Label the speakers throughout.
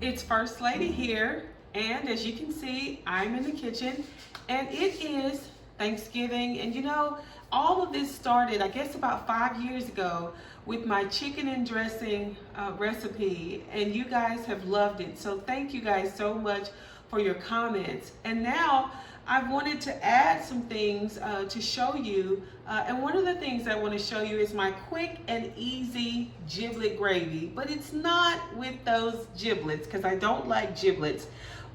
Speaker 1: It's First Lady here, and as you can see, I'm in the kitchen, and it is Thanksgiving. And you know, all of this started, I guess, about 5 years ago with my chicken and dressing recipe, and you guys have loved it. So thank you guys so much for your comments. And now I wanted to add some things to show you. And one of the things I want to show you is my quick and easy giblet gravy. But it's not with those giblets because I don't like giblets.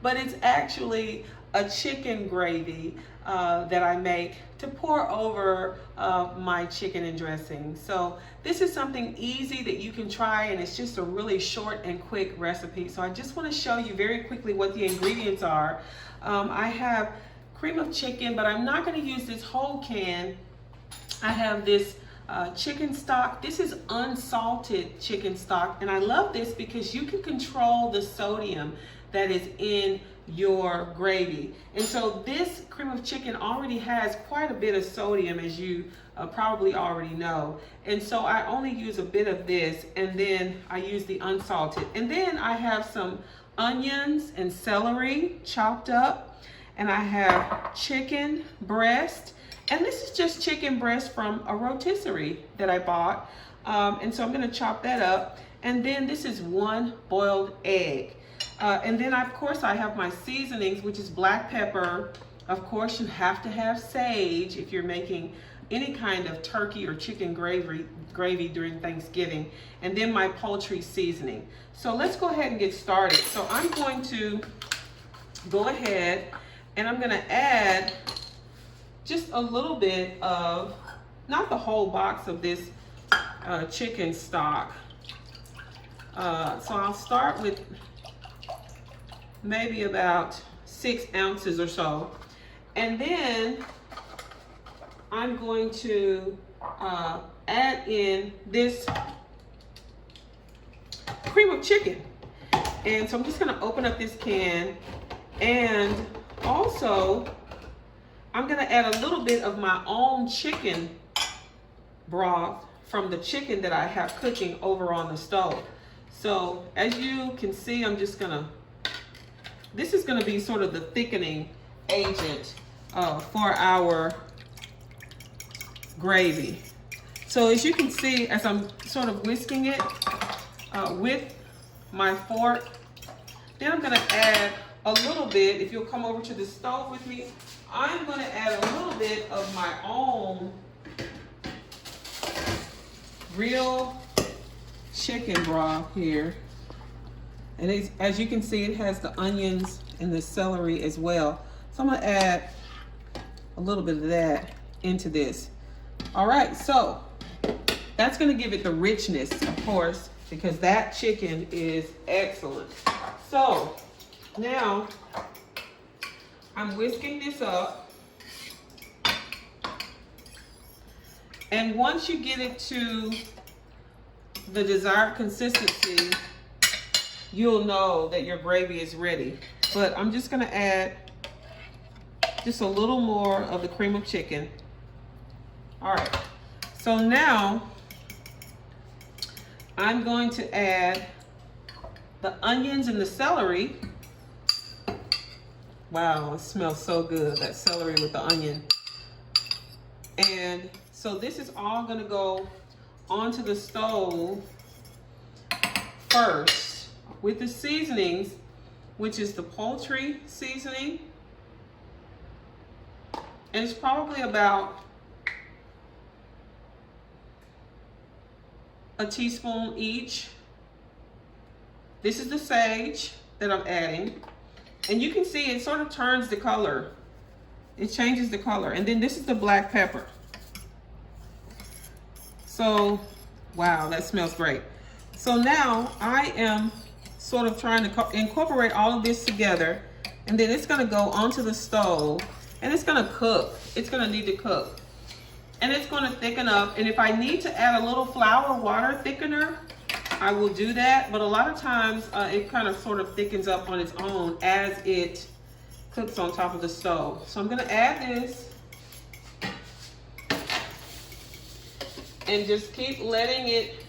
Speaker 1: But it's actually a chicken gravy that I make to pour over my chicken and dressing. So this is something easy that you can try, and it's just a really short and quick recipe. So I just want to show you very quickly what the ingredients are. I have cream of chicken, but I'm not going to use this whole can. I have this chicken stock. This is unsalted chicken stock, and I love this because you can control the sodium that is in your gravy. And so this cream of chicken already has quite a bit of sodium, as you probably already know. And so I only use a bit of this, and then I use the unsalted. And then I have some onions and celery chopped up, and I have chicken breast. And this is just chicken breast from a rotisserie that I bought. And so I'm gonna chop that up. And then this is one boiled egg. And then of course I have my seasonings, which is black pepper. Of course you have to have sage if you're making any kind of turkey or chicken gravy during Thanksgiving. And then my poultry seasoning. So let's go ahead and get started. So I'm going to go ahead and I'm gonna add just a little bit of, not the whole box of this chicken stock. So I'll start with maybe about 6 ounces or so. And then I'm going to add in this cream of chicken. And so I'm just gonna open up this can, and also I'm gonna add a little bit of my own chicken broth from the chicken that I have cooking over on the stove. So as you can see, this is gonna be sort of the thickening agent for our gravy. So as you can see, as I'm sort of whisking it with my fork, then I'm gonna add a little bit, if you'll come over to the stove with me, I'm gonna add a little bit of my own real chicken broth here. And as you can see, it has the onions and the celery as well. So I'm gonna add a little bit of that into this. All right, so that's gonna give it the richness, of course, because that chicken is excellent. So now I'm whisking this up. And once you get it to the desired consistency, you'll know that your gravy is ready. But I'm just gonna add just a little more of the cream of chicken. All right, so now I'm going to add the onions and the celery. Wow, it smells so good, that celery with the onion. And so this is all gonna go onto the stove first with the seasonings, which is the poultry seasoning. And it's probably about a teaspoon each. This is the sage that I'm adding. And you can see it sort of turns the color. It changes the color. And then this is the black pepper. So, wow, that smells great. So now I am sort of trying to incorporate all of this together. And then it's gonna go onto the stove and it's gonna cook. It's gonna need to cook. And it's gonna thicken up. And if I need to add a little flour water thickener, I will do that. But a lot of times it kind of sort of thickens up on its own as it cooks on top of the stove. So I'm gonna add this and just keep letting it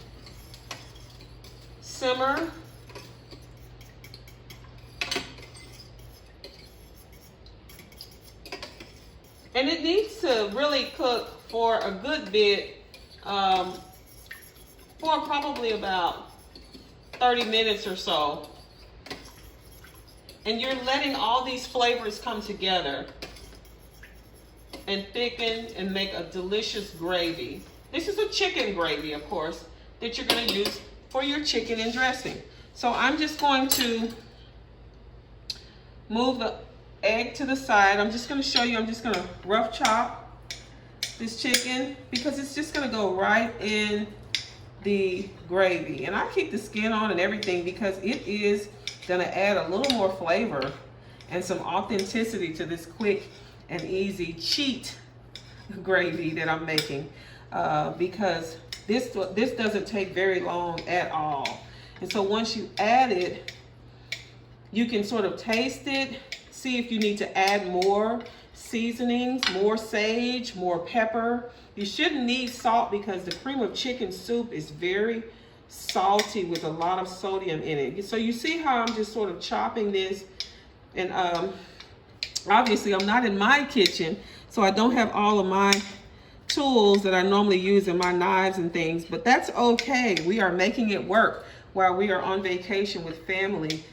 Speaker 1: simmer And it needs to really cook for a good bit, for probably about 30 minutes or so. And you're letting all these flavors come together and thicken and make a delicious gravy. This is a chicken gravy, of course, that you're going to use for your chicken and dressing. So I'm just going to move the egg to the side. I'm just going to show you, I'm just going to rough chop this chicken because it's just going to go right in the gravy. And I keep the skin on and everything because it is going to add a little more flavor and some authenticity to this quick and easy cheat gravy that I'm making, because this doesn't take very long at all. And so once you add it, you can sort of taste it, see if you need to add more seasonings, more sage, more pepper. You shouldn't need salt because the cream of chicken soup is very salty with a lot of sodium in it. So you see how I'm just sort of chopping this, and obviously I'm not in my kitchen, so I don't have all of my tools that I normally use in my knives and things, but that's okay. We are making it work while we are on vacation with family,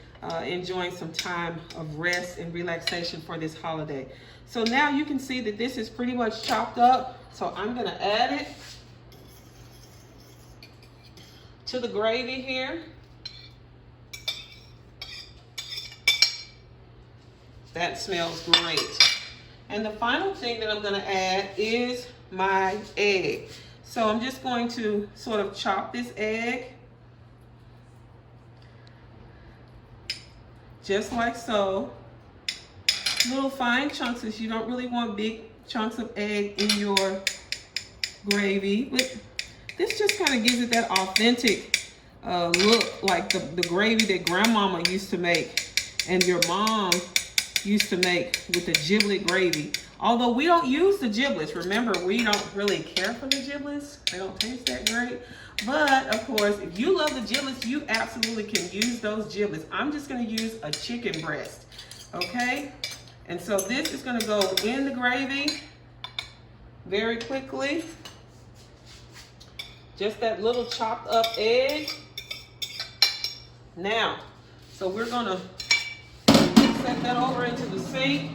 Speaker 1: enjoying some time of rest and relaxation for this holiday. So now you can see that this is pretty much chopped up. So I'm gonna add it to the gravy here. That smells great. And the final thing that I'm gonna add is my egg. So I'm just going to sort of chop this egg, just like so. Little fine chunks, as you don't really want big chunks of egg in your gravy. But this just kind of gives it that authentic look, like the gravy that grandmama used to make and your mom used to make with the giblet gravy. Although we don't use the giblets. Remember, we don't really care for the giblets. They don't taste that great. But of course, if you love the giblets, you absolutely can use those giblets. I'm just gonna use a chicken breast, okay? And so this is gonna go in the gravy very quickly. Just that little chopped up egg. Now, so we're gonna set that over into the sink.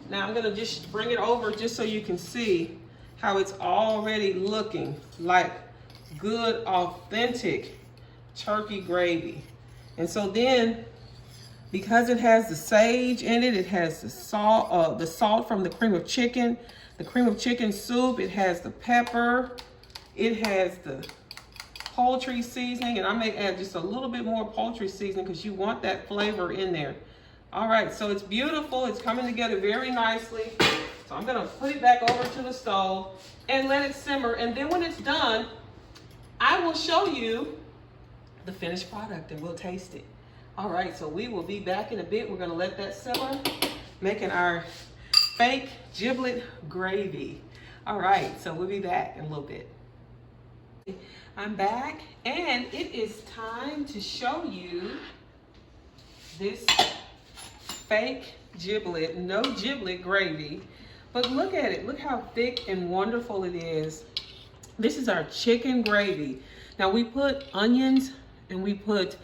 Speaker 1: Now I'm gonna just bring it over just so you can see how it's already looking like good, authentic turkey gravy. And so then, because it has the sage in it, it has the salt from the cream of chicken soup, it has the pepper, it has the poultry seasoning, and I may add just a little bit more poultry seasoning because you want that flavor in there. All right, so it's beautiful. It's coming together very nicely. So I'm gonna put it back over to the stove and let it simmer. And then when it's done, I will show you the finished product and we'll taste it. All right, so we will be back in a bit. We're gonna let that simmer, making our fake giblet gravy. All right, so we'll be back in a little bit. I'm back, and it is time to show you this fake giblet, no giblet gravy. But look at it, look how thick and wonderful it is. This is our chicken gravy. Now we put onions and we put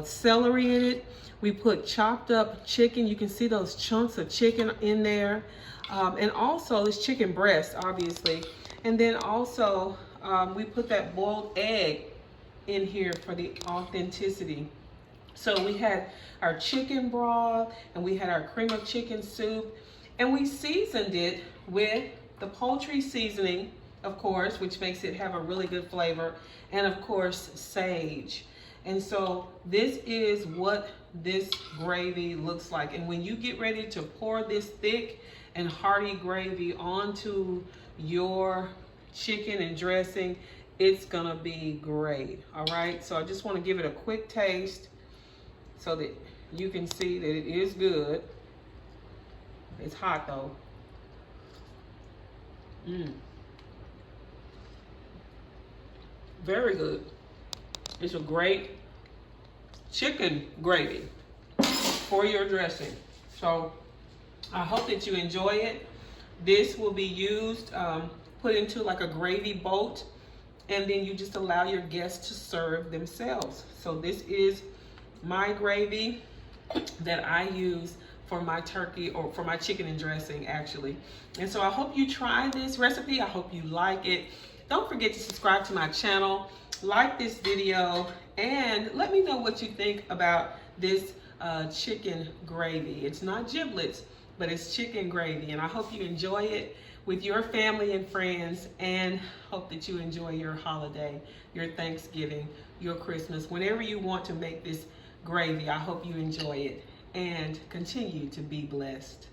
Speaker 1: celery in it. We put chopped up chicken. You can see those chunks of chicken in there. And also this chicken breast, obviously. And then also we put that boiled egg in here for the authenticity. So we had our chicken broth and we had our cream of chicken soup, and we seasoned it with the poultry seasoning, of course, which makes it have a really good flavor, and of course sage. And so this is what this gravy looks like. And when you get ready to pour this thick and hearty gravy onto your chicken and dressing, it's gonna be great. All right, so I just want to give it a quick taste so that you can see that it is good. It's hot though. Very good. It's a great chicken gravy for your dressing. So I hope that you enjoy it. This will be used, put into like a gravy boat, and then you just allow your guests to serve themselves. So this is my gravy that I use for my turkey, or for my chicken and dressing actually. And so I hope you try this recipe. I hope you like it. Don't forget to subscribe to my channel, like this video, and let me know what you think about this chicken gravy. It's not giblets, but it's chicken gravy, and I hope you enjoy it with your family and friends, and hope that you enjoy your holiday, your Thanksgiving, your Christmas. Whenever you want to make this gravy, I hope you enjoy it and continue to be blessed.